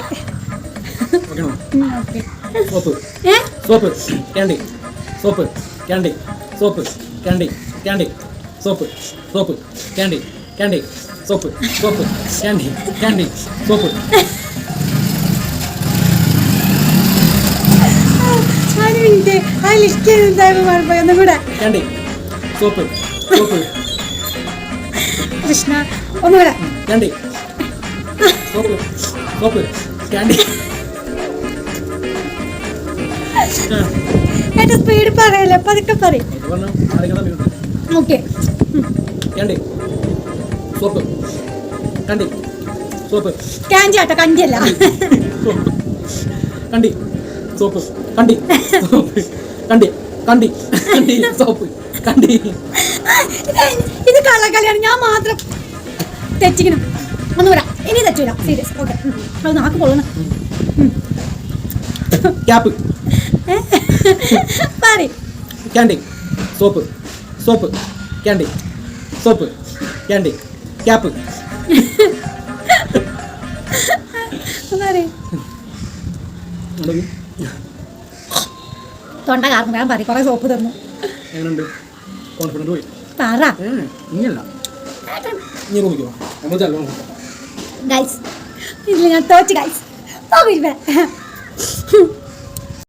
Okay okay soap soap candy soap candy soap candy candy soap soap candy candy soap soap candy candy soap. ആ list എന്തായാലും ഒന്നും കൂടെ. Candy soap soap Krishna ഒന്നുകൂടെ. Candy soap soap candy. എന്റെ speed പറയല്ലേ, പതുക്കെ പറയും. Okay. Candy soap കണ്ടി soap candy ആട്ടോ, കണ്ടിയല്ല. കണ്ടി സോപ്പ് കണ്ടി സോപ്പ് കണ്ടി കണ്ടി കണ്ടി സോപ്പ് കണ്ടി. ഇത് കള്ളക്കളിയാണ്, ഞാൻ മാത്രം തെറ്റിക്കണം. ഒന്നുകൂടെ, ഇനി തെറ്റില്ല. സീരിയസ്. ഓക്കെ. അത് നാക്ക് കൊള്ളണം. ക്യാപ്പ് പറയും. Candy soap soap candy soap candy cap. തൊണ്ട കാരണം ഞാൻ പറയും, കുറെ സോപ്പ് തന്നു. എങ്ങനെയുണ്ട്? കോൺഫിഡൻറ്റ് പോയി. പറ ഇനിയല്ല, നീ നോക്കിയോ നമ്മൾ ചെലവ് ഗൈസ്. ഇതിൽ ഞാൻ തോറ്റ് ഗൈസ്.